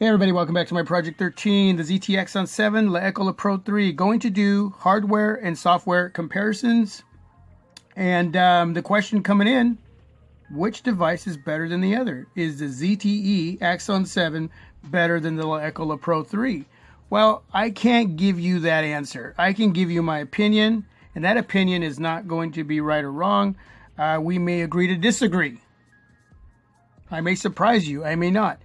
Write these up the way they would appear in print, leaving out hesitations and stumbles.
Hey everybody, welcome back to my Project 13, the ZTE Axon7, LeEco LePro3. Going to do hardware and software comparisons. And the question coming in, which device is better than the other? Is the ZTE Axon7 better than the LeEco LePro3? Well, I can't give you that answer. I can give you my opinion, and that opinion is not going to be right or wrong. We may agree to disagree. I may surprise you, I may not.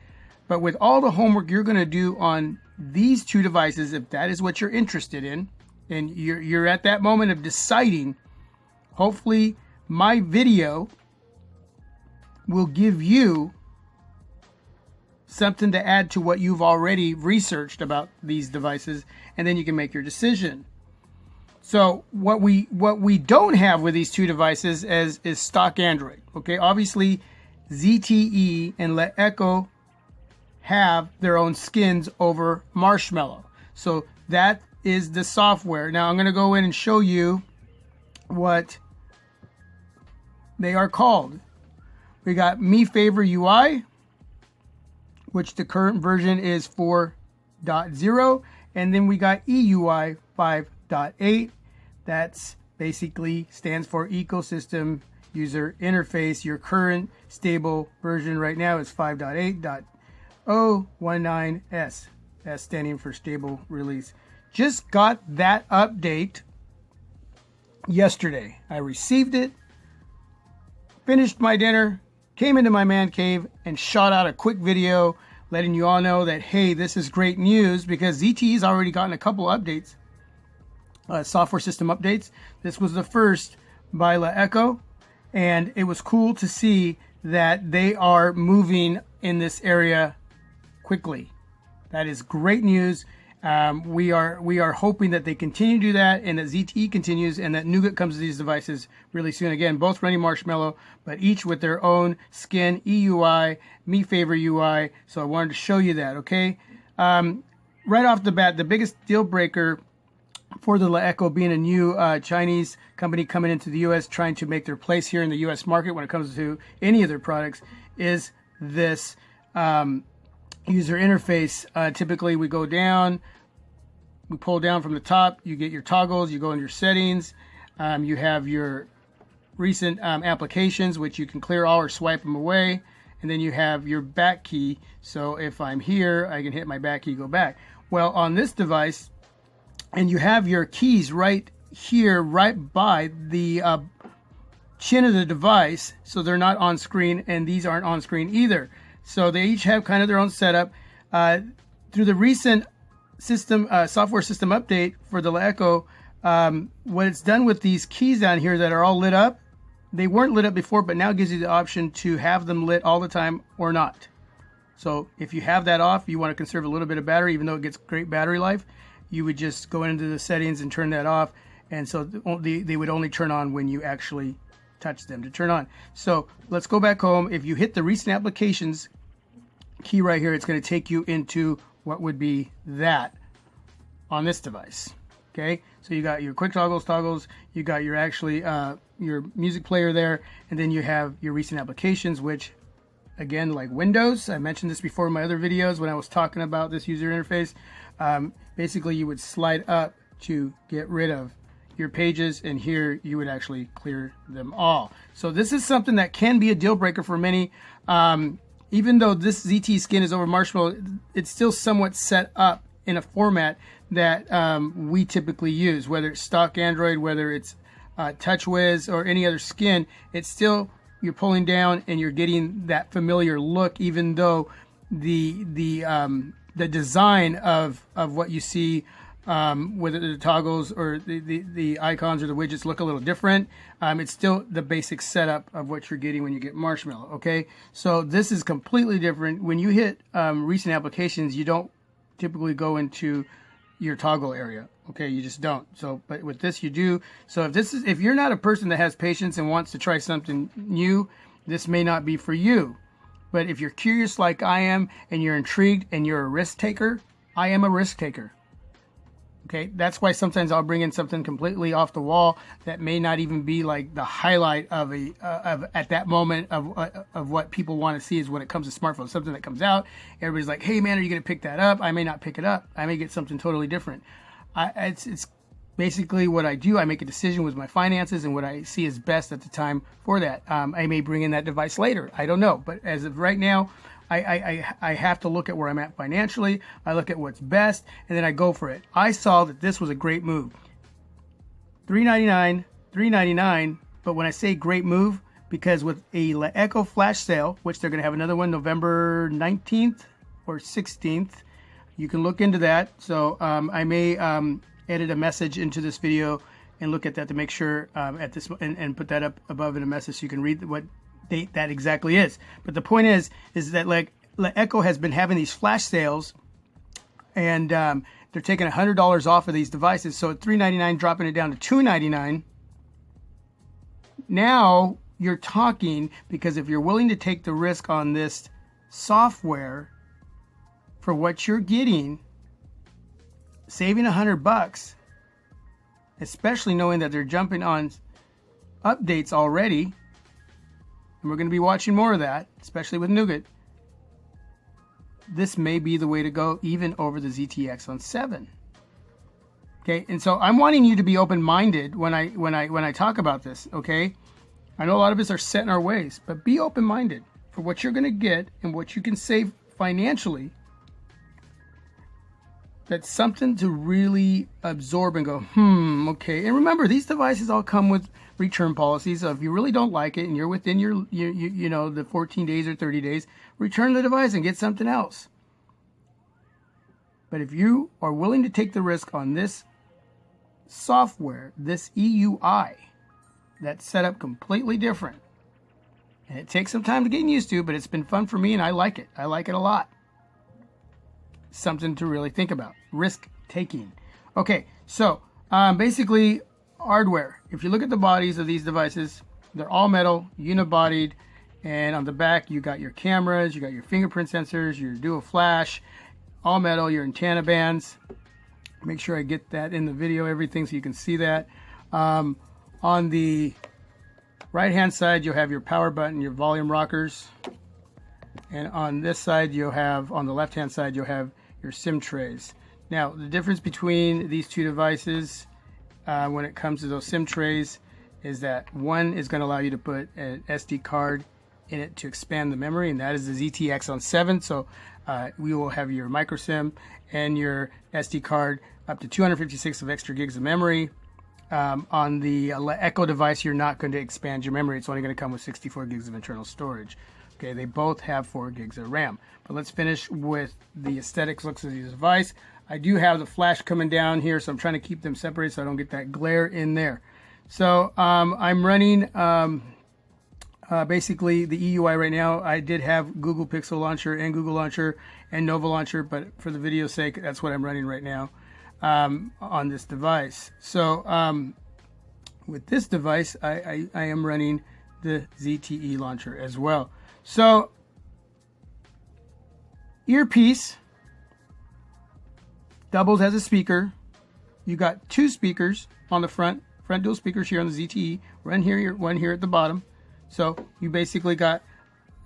But with all the homework you're going to do on these two devices, if that is what you're interested in, and you're at that moment of deciding, hopefully my video will give you something to add to what you've already researched about these devices, and then you can make your decision. So what we don't have with these two devices is stock Android. Okay, obviously ZTE and LeEco have their own skins over Marshmallow. So that is the software. Now I'm going to go in and show you what they are called. We got Me Favor UI, which the current version is 4.0, and then we got EUI 5.8. That's basically stands for Ecosystem User Interface. Your current stable version right now is 5.8.019S. That's standing for stable release. Just got that update yesterday. I received it, finished my dinner, came into my man cave, and shot out a quick video letting you all know that, hey, this is great news because ZTE's already gotten a couple updates, software system updates. This was the first by LeEco, and it was cool to see that they are moving in this area quickly. That is great news. We are hoping that they continue to do that, and that ZTE continues, and that Nougat comes to these devices really soon. Again, both running Marshmallow, but each with their own skin, EUI, Me Favor UI. So I wanted to show you that, okay? Right off the bat, the biggest deal breaker for the LeEco being a new Chinese company coming into the U.S. trying to make their place here in the U.S. market when it comes to any of their products is this user interface. Typically we go down, we pull down from the top, you get your toggles, you go in your settings, you have your recent applications, which you can clear all or swipe them away, and then you have your back key. So if I'm here, I can hit my back key, go back. Well, on this device, and you have your keys right here, right by the chin of the device, so they're not on screen, and these aren't on screen either. So they each have kind of their own setup. Through the recent system software system update for the LeEco, what it's done with these keys down here that are all lit up, they weren't lit up before, but now gives you the option to have them lit all the time or not. So if you have that off, you want to conserve a little bit of battery, even though it gets great battery life, you would just go into the settings and turn that off. And so they would only turn on when you actually touch them to turn on. So let's go back home. If you hit the recent applications key right here, it's going to take you into what would be that on this device. Okay, so you got your quick toggles, you got your actually your music player there, and then you have your recent applications, which again, like Windows, I mentioned this before in my other videos when I was talking about this user interface. Basically you would slide up to get rid of your pages, and here you would actually clear them all. So this is something that can be a deal breaker for many. Even though this ZTE skin is over Marshmallow, it's still somewhat set up in a format that we typically use, whether it's stock Android, whether it's TouchWiz or any other skin. It's still, you're pulling down and you're getting that familiar look, even though the design of what you see, whether the toggles or the icons or the widgets look a little different, it's still the basic setup of what you're getting when you get Marshmallow. Okay, so this is completely different. When you hit recent applications, you don't typically go into your toggle area. Okay, you just don't. So, but with this you do. So if you're not a person that has patience and wants to try something new, this may not be for you. But if you're curious like I am, and you're intrigued and you're a risk taker, I am a risk taker. Okay, that's why sometimes I'll bring in something completely off the wall that may not even be like the highlight of at that moment of what people want to see is when it comes to smartphones. Something that comes out, everybody's like, "Hey man, are you going to pick that up?" I may not pick it up. I may get something totally different. It's basically what I do. I make a decision with my finances and what I see is best at the time for that. I may bring in that device later. I don't know, but as of right now, I have to look at where I'm at financially. I look at what's best, and then I go for it. I saw that this was a great move. $399, but when I say great move, because with a LeEco flash sale, which they're going to have another one November 19th or 16th, you can look into that. So I may edit a message into this video and look at that to make sure at this and put that up above in a message so you can read what date that exactly is. But the point is that like LeEco has been having these flash sales, and they're taking $100 off of these devices. So at $399, dropping it down to $299. Now you're talking, because if you're willing to take the risk on this software for what you're getting, saving $100, especially knowing that they're jumping on updates already. And we're going to be watching more of that, especially with Nougat. This may be the way to go, even over the ZTE Axon7. Okay, and so I'm wanting you to be open-minded when I talk about this. Okay, I know a lot of us are set in our ways, but be open-minded for what you're going to get and what you can save financially. That's something to really absorb and go, okay. And remember, these devices all come with return policies. So if you really don't like it and you're within your the 14 days or 30 days, return the device and get something else. But if you are willing to take the risk on this software, this EUI, that's set up completely different. And it takes some time to get used to, but it's been fun for me and I like it. I like it a lot. Something to really think about. Risk taking. Okay, so basically hardware. If you look at the bodies of these devices, they're all metal, unibodied, and on the back you got your cameras, you got your fingerprint sensors, your dual flash, all metal, your antenna bands. Make sure I get that in the video, everything, so you can see that. On the right hand side you'll have your power button, your volume rockers, and on this side you'll have, on the left hand side you'll have your SIM trays. Now the difference between these two devices when it comes to those SIM trays is that one is going to allow you to put an SD card in it to expand the memory, and that is the ZTE Axon7. So we will have your micro SIM and your SD card up to 256 of extra gigs of memory. On the LeEco device, you're not going to expand your memory. It's only going to come with 64 gigs of internal storage. Okay, they both have 4 gigs of RAM. But let's finish with the aesthetics looks of the device. I do have the flash coming down here, so I'm trying to keep them separated so I don't get that glare in there. So I'm running basically the EUI right now. I did have Google Pixel Launcher and Google Launcher and Nova Launcher, but for the video's sake, that's what I'm running right now on this device. So with this device, I am running the ZTE launcher as well. So earpiece doubles as a speaker. You got 2 speakers on the front dual speakers here on the ZTE, one here at the bottom. So you basically got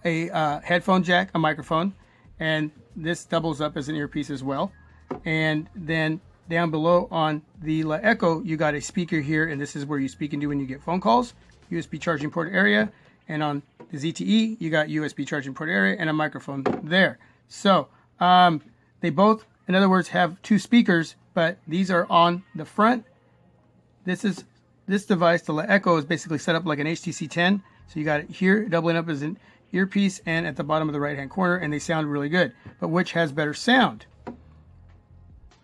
a headphone jack, a microphone, and this doubles up as an earpiece as well. And then down below on the LeEco, you got a speaker here, and this is where you speak into when you get phone calls, USB charging port area. And on the ZTE, you got USB charging port area and a microphone there. So they both, in other words, have 2 speakers, but these are on the front. This device, the LeEco, is basically set up like an HTC 10. So you got it here doubling up as an earpiece and at the bottom of the right hand corner, and they sound really good. But which has better sound?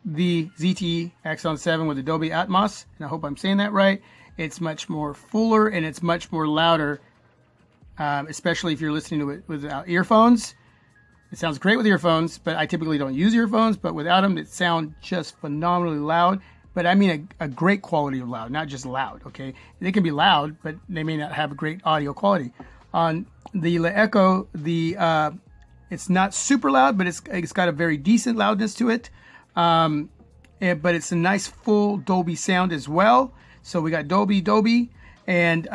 The ZTE Axon7 with Dolby Atmos, and I hope I'm saying that right. It's much more fuller and it's much more louder, especially if you're listening to it without earphones. It sounds great with earphones, but I typically don't use earphones, but without them, it sounds just phenomenally loud. But I mean a great quality of loud, not just loud, okay? They can be loud, but they may not have a great audio quality. On the LeEco, it's not super loud, but it's got a very decent loudness to it. but it's a nice full Dolby sound as well. So we got Dolby, and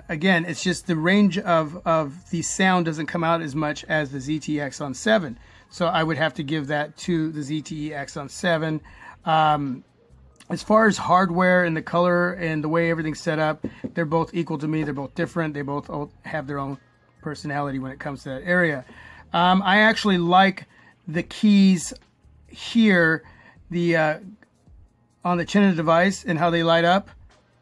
again, it's just the range of the sound doesn't come out as much as the ZTE Axon 7. So I would have to give that to the ZTE Axon 7. As far as hardware and the color and the way everything's set up, they're both equal to me. They're both different. They both have their own personality when it comes to that area. I actually like the keys here, on the chin of the device and how they light up.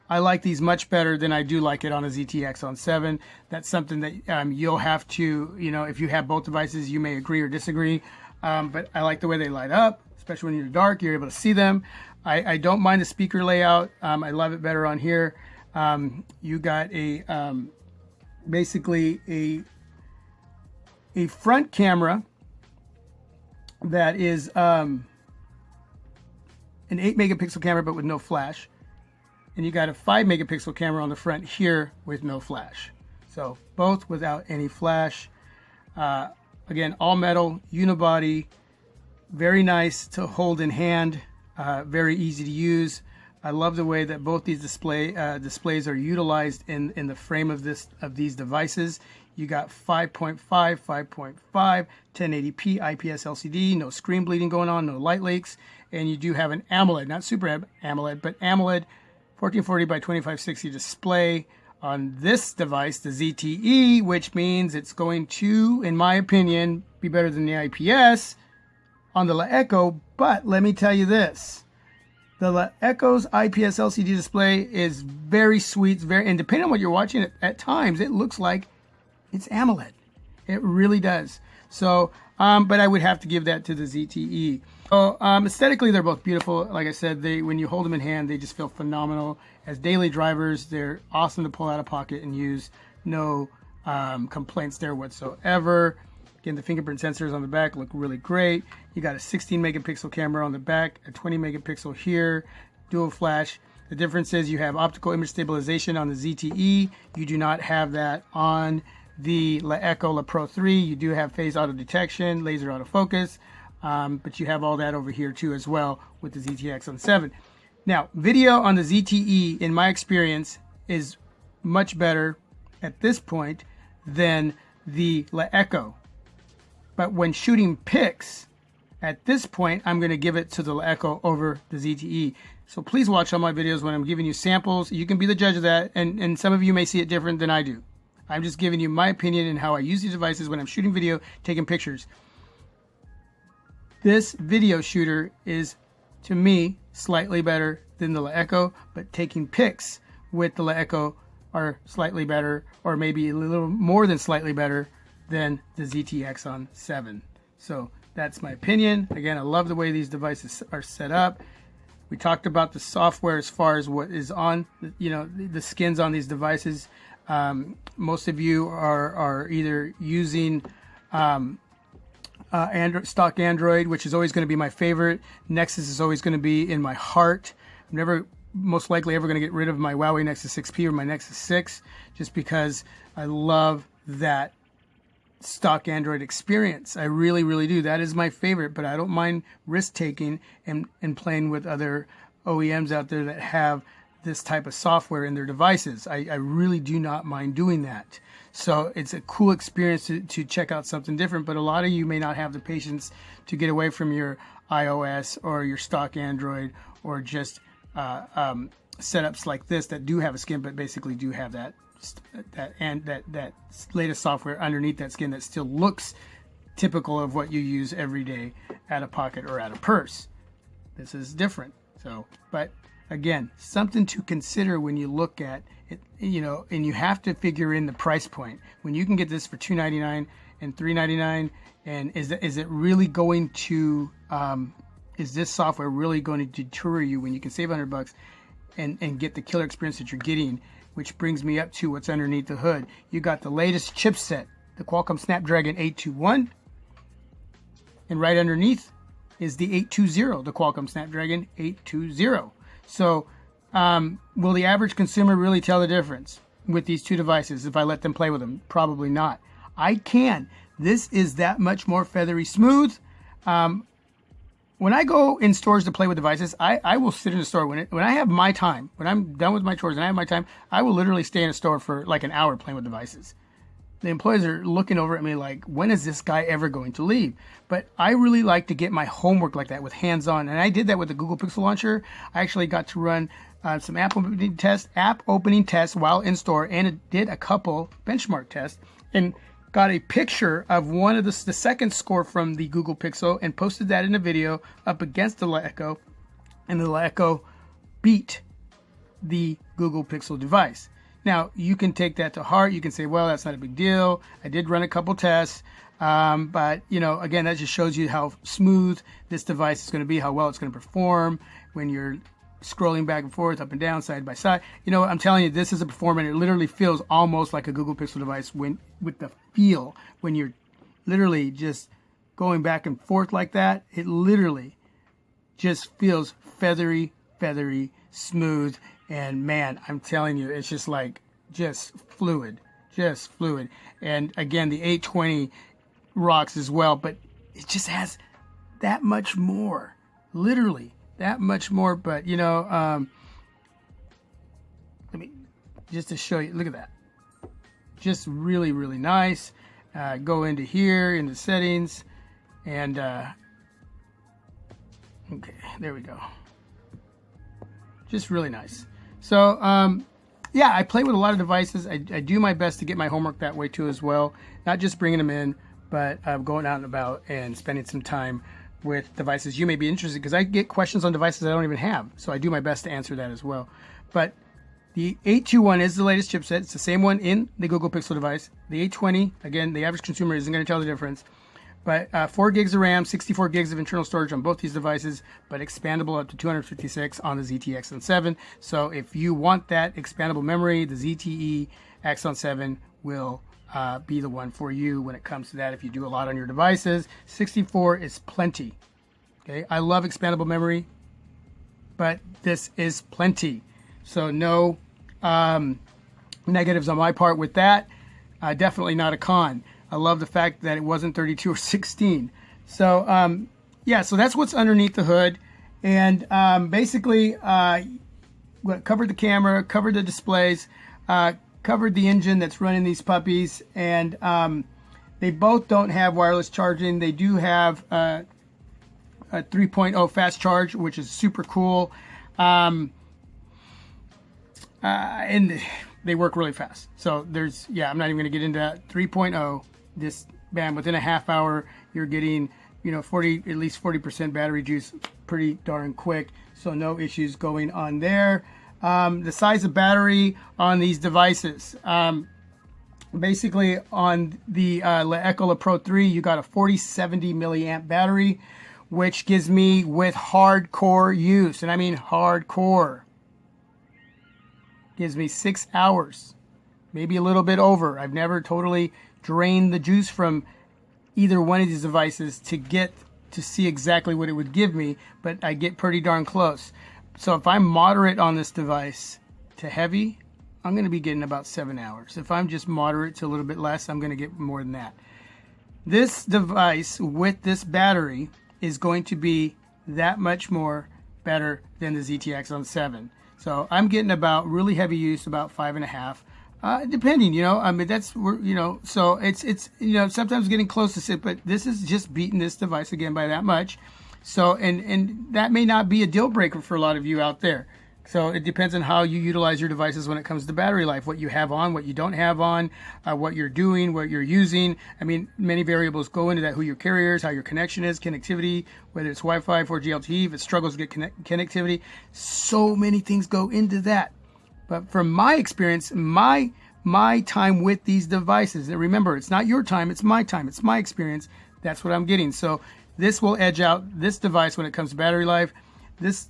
I like these much better than I do like it on a ZTE Axon 7. That's something that you'll have to, if you have both devices, you may agree or disagree. But I like the way they light up, especially when you're dark, you're able to see them. I don't mind the speaker layout. I love it better on here. You got basically a front camera that is an 8 megapixel camera but with no flash. And you got a 5 megapixel camera on the front here with no flash. So both without any flash. Again, all metal, unibody, very nice to hold in hand, very easy to use. I love the way that both these displays are utilized in the frame of these devices. You got 5.5, 5.5, 1080p IPS LCD, no screen bleeding going on, no light leaks, and you do have an AMOLED, not Super AMOLED, but AMOLED 1440 by 2560 display on this device, the ZTE, which means it's going to, in my opinion, be better than the IPS on the LeEco. But let me tell you this. The LeEco's IPS LCD display is very sweet, and depending on what you're watching, at times it looks like it's AMOLED. It really does. So, but I would have to give that to the ZTE. So, aesthetically, they're both beautiful. Like I said, when you hold them in hand, they just feel phenomenal. As daily drivers, they're awesome to pull out of pocket and use. No complaints there whatsoever. Again, the fingerprint sensors on the back look really great. You got a 16 megapixel camera on the back, a 20 megapixel here, dual flash. The difference is you have optical image stabilization on the ZTE. You do not have that on the LeEco LePro3. You do have phase auto detection, laser autofocus, but you have all that over here too as well with the ZTE Axon 7. Now, video on the ZTE, in my experience, is much better at this point than the LeEco. But when shooting pics, at this point, I'm going to give it to the LeEco over the ZTE. So please watch all my videos when I'm giving you samples. You can be the judge of that, and some of you may see it different than I do. I'm just giving you my opinion and how I use these devices when I'm shooting video, taking pictures. This video shooter is, to me, slightly better than the LeEco, but taking pics with the LeEco are slightly better, or maybe a little more than slightly better than the ZTE Axon 7. So that's my opinion. Again, I love the way these devices are set up. We talked about the software as far as what is on, the skins on these devices. Most of you are either using stock Android, which is always going to be my favorite. Nexus is always going to be in my heart. I'm never, most likely, ever going to get rid of my Huawei Nexus 6P or my Nexus 6, just because I love that stock Android experience. I really, really do. That is my favorite, but I don't mind risk taking and playing with other OEMs out there that have this type of software in their devices. I really do not mind doing that. So it's a cool experience to check out something different, but a lot of you may not have the patience to get away from your iOS or your stock Android, or just setups like this that do have a skin, but basically do have that latest software underneath that skin that still looks typical of what you use every day out of pocket or out of purse. This is different. So, but again, something to consider when you look at it, and you have to figure in the price point. When you can get this for $299 and $399, and is it really going to, is this software really going to deter you when you can save $100 and get the killer experience that you're getting? Which brings me up to what's underneath the hood. You got the latest chipset, the Qualcomm Snapdragon 821, and right underneath is the 820, the Qualcomm Snapdragon 820. So will the average consumer really tell the difference with these two devices if I let them play with them? Probably not. I can. This is that much more feathery smooth. when I go in stores to play with devices, I will sit in the store when I have my time, when I'm done with my chores and I have my time, I will literally stay in a store for like an hour playing with devices. The employees are looking over at me like, when is this guy ever going to leave? But I really like to get my homework like that with hands-on. And I did that with the Google Pixel Launcher. I actually got to run some app opening tests while in store, and it did a couple benchmark tests and got a picture of one of the second score from the Google Pixel and posted that in a video up against the LeEco, and the LeEco beat the Google Pixel device. Now, you can take that to heart. You can say, well, that's not a big deal. I did run a couple tests. But, you know, again, that just shows you how smooth this device is going to be, how well it's going to perform when you're scrolling back and forth, up and down, side by side. You know, I'm telling you, this is a performance. It literally feels almost like a Google Pixel device with the feel when you're literally just going back and forth like that. It literally just feels feathery, smooth. And man, I'm telling you, it's just like, just fluid. And again, the 820 rocks as well, but it just has that much more, literally that much more. But you know, let me just to show you, look at that, just really nice. Go into here in the settings, and okay, there we go. Just really nice. So yeah, I play with a lot of devices. I do my best to get my homework that way too as well, not just bringing them in, but going out and about and spending some time with devices you may be interested, because I get questions on devices I don't even have, so I do my best to answer that as well. But the 821 is the latest chipset. It's the same one in the Google Pixel device. The 820, again, the average consumer isn't going to tell the difference. But 4 gigs of RAM, 64 gigs of internal storage on both these devices, but expandable up to 256 on the ZTE Axon7. So if you want that expandable memory, the ZTE Axon7 will be the one for you when it comes to that if you do a lot on your devices. 64 is plenty. Okay, I love expandable memory, but this is plenty. So no negatives on my part with that. Definitely not a con. I love the fact that it wasn't 32 or 16. So yeah, so that's what's underneath the hood. And basically covered the camera, covered the displays, covered the engine that's running these puppies. And they both don't have wireless charging. They do have a 3.0 fast charge, which is super cool. And they work really fast. So there's, yeah, I'm not even going to get into that. 3.0, this, bam, within a half hour, you're getting, you know, at least 40% battery juice pretty darn quick. So no issues going on there. The size of battery on these devices. Basically on the LeEco LePro3, you got a 4070 milliamp battery, which gives me, with hardcore use, and I mean hardcore, gives me 6 hours, maybe a little bit over. I've never totally drained the juice from either one of these devices to see exactly what it would give me, but I get pretty darn close. So if I'm moderate on this device to heavy, I'm going to be getting about 7 hours. If I'm just moderate to a little bit less, I'm going to get more than that. This device with this battery is going to be that much more better than the ZTE Axon7. So I'm getting about really heavy use, about 5.5, depending, you know, I mean, that's, you know, so it's, you know, sometimes getting close to it, but this is just beating this device again by that much. So, and that may not be a deal breaker for a lot of you out there. So it depends on how you utilize your devices when it comes to battery life, what you have on, what you don't have on, what you're doing, what you're using. I mean, many variables go into that, who your carrier is, how your connection is, connectivity, whether it's Wi-Fi, 4G LTE, if it struggles to get connectivity. So many things go into that. But from my experience, my time with these devices, and remember, it's not your time, it's my time, it's my experience, that's what I'm getting. So this will edge out this device when it comes to battery life. This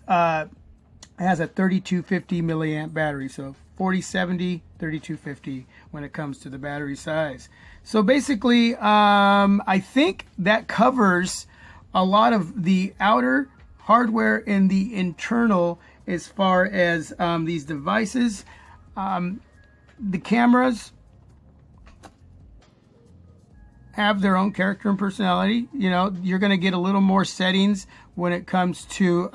has a 3250 milliamp battery, so 4070, 3250 when it comes to the battery size. So basically, I think that covers a lot of the outer hardware and the internal as far as these devices. The cameras have their own character and personality. You know, you're going to get a little more settings when it comes to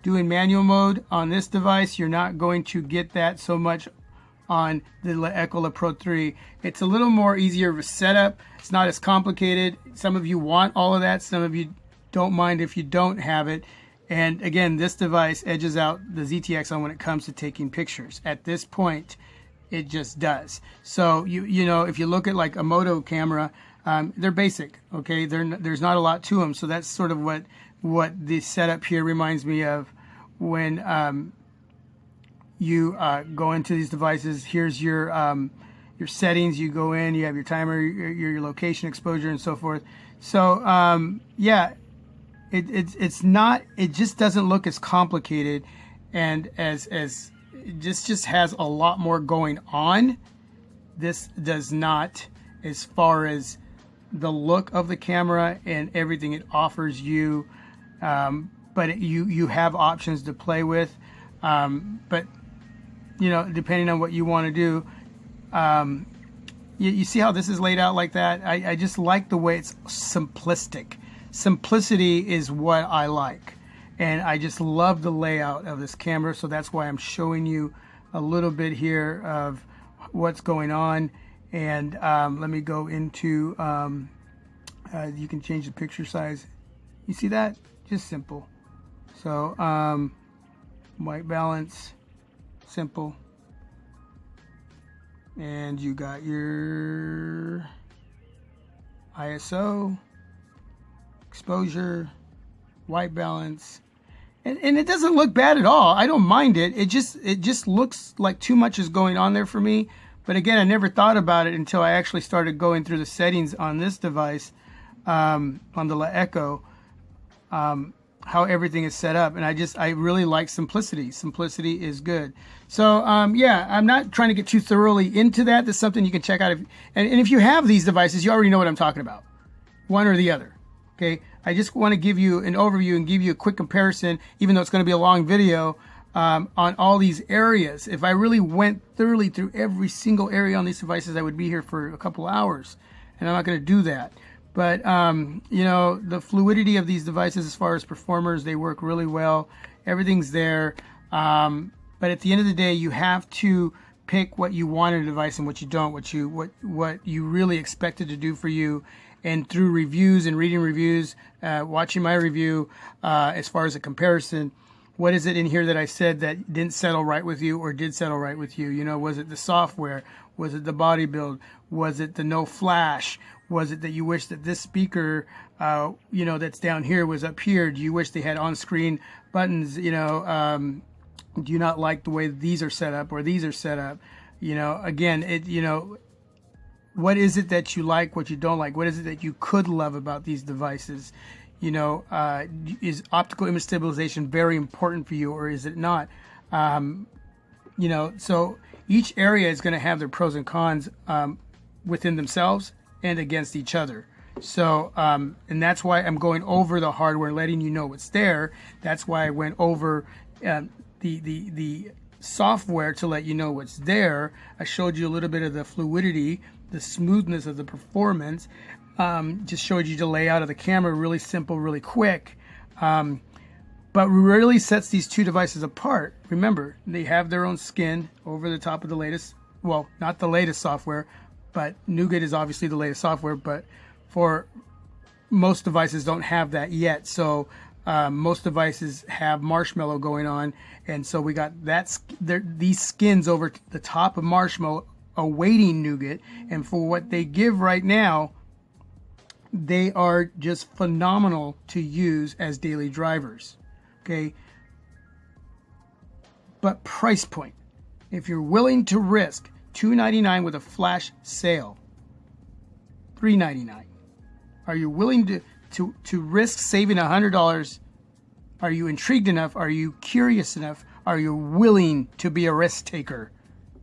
doing manual mode on this device. You're not going to get that so much on the LeEco LePro3. It's a little more easier of a setup. It's not as complicated. Some of you want all of that. Some of you don't mind if you don't have it. And again, this device edges out the ZTE Axon when it comes to taking pictures. At this point, it just does. So you know, if you look at like a moto camera, they're basic, okay? There's not a lot to them. So that's sort of what the setup here reminds me of when you go into these devices. Here's your settings. You go in, you have your timer, your location exposure, and so forth. So yeah, it's not. It just doesn't look as complicated, and as it just has a lot more going on. This does not, as far as the look of the camera and everything it offers you. But you have options to play with. But you know, depending on what you want to do, you see how this is laid out like that? I just like the way it's simplistic. Simplicity is what I like. And I just love the layout of this camera. So that's why I'm showing you a little bit here of what's going on. And let me go into, you can change the picture size. You see that? Just simple. So white balance, simple. And you got your ISO, exposure, white balance, and it doesn't look bad at all. I don't mind it. It just looks like too much is going on there for me. But again, I never thought about it until I actually started going through the settings on this device, on the LeEco, how everything is set up. And I really like simplicity. Simplicity is good. So yeah, I'm not trying to get too thoroughly into that. That's something you can check out. And if you have these devices, you already know what I'm talking about, one or the other. Okay, I just want to give you an overview and give you a quick comparison, even though it's going to be a long video, on all these areas. If I really went thoroughly through every single area on these devices, I would be here for a couple hours, and I'm not going to do that. But you know, the fluidity of these devices as far as performers, they work really well. Everything's there. But at the end of the day, you have to pick what you want in a device and what you don't, what you really expect it to do for you. And through reviews and reading reviews, watching my review, as far as a comparison, what is it in here that I said that didn't settle right with you or did settle right with you? You know, was it the software? Was it the body build? Was it the no flash? Was it that you wish that this speaker, you know, that's down here was up here? Do you wish they had on-screen buttons? You know, do you not like the way these are set up or these are set up? You know, again, you know, what is it that you like, what you don't like? What is it that you could love about these devices? You know, is optical image stabilization very important for you, or is it not? You know, so each area is going to have their pros and cons within themselves and against each other. So, and that's why I'm going over the hardware, letting you know what's there. That's why I went over the software to let you know what's there. I showed you a little bit of the fluidity, the smoothness of the performance. Just showed you the layout of the camera, really simple, really quick. But really sets these two devices apart. Remember, they have their own skin over the top of the latest, well, not the latest software, but Nougat is obviously the latest software, but for most devices don't have that yet. So most devices have Marshmallow going on. And so we got these skins over the top of Marshmallow awaiting Nougat. And for what they give right now, they are just phenomenal to use as daily drivers. Okay. But price point, if you're willing to risk $299 with a flash sale, $399, are you willing to risk saving $100? Are you intrigued enough? Are you curious enough? Are you willing to be a risk taker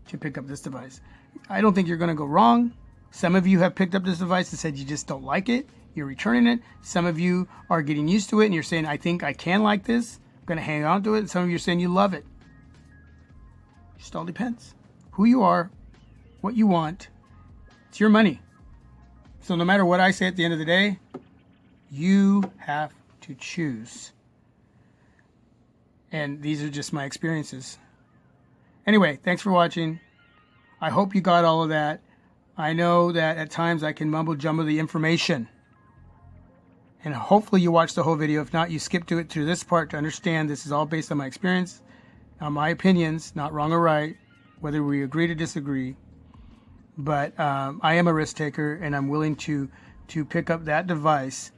to pick up this device? I don't think you're going to go wrong. Some of you have picked up this device and said you just don't like it. You're returning it. Some of you are getting used to it and you're saying, I think I can like this. I'm going to hang on to it. And some of you are saying you love it. It just all depends. Who you are, what you want. It's your money. So no matter what I say at the end of the day, you have to choose. And these are just my experiences. Anyway, thanks for watching. I hope you got all of that. I know that at times I can mumble jumble the information. And hopefully you watched the whole video. If not, you skip to it through this part to understand this is all based on my experience, on my opinions, not wrong or right, whether we agree to disagree. But I am a risk taker, and I'm willing to pick up that device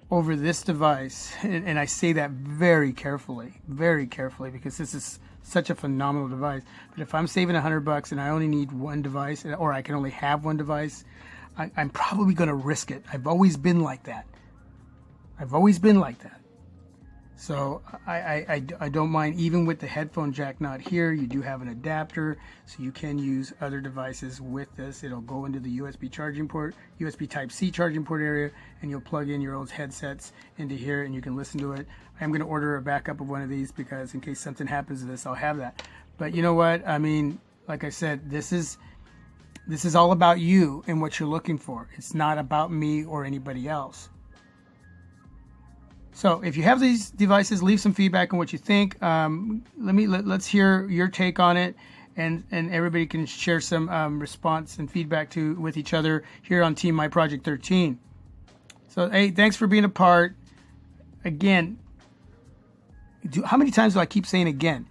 over this device. And I say that very carefully, because this is such a phenomenal device. But if I'm saving $100 and I only need one device, or I can only have one device, I'm probably going to risk it. I've always been like that. So I don't mind, even with the headphone jack not here, you do have an adapter, so you can use other devices with this. It'll go into the USB charging port, USB Type-C charging port area, and you'll plug in your old headsets into here and you can listen to it. I'm going to order a backup of one of these because in case something happens to this, I'll have that. But you know what? I mean, like I said, this is all about you and what you're looking for. It's not about me or anybody else. So if you have these devices, leave some feedback on what you think. Let's hear your take on it, and everybody can share some response and feedback with each other here on Team My Project 13. So hey, thanks for being a part. Again, how many times do I keep saying again?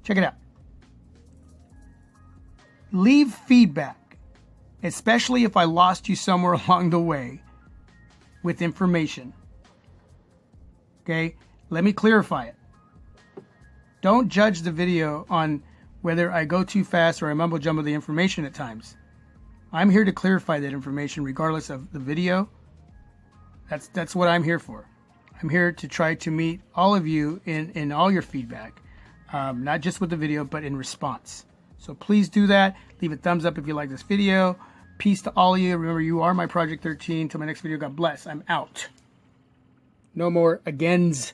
Check it out. Leave feedback, especially if I lost you somewhere along the way with information. Okay, let me clarify it. Don't judge the video on whether I go too fast or I mumble jumble the information at times. I'm here to clarify that information regardless of the video. That's what I'm here for. I'm here to try to meet all of you in all your feedback, not just with the video, but in response. So please do that. Leave a thumbs up if you like this video. Peace to all of you. Remember, you are my Project 13. Till my next video, God bless. I'm out. No more agains.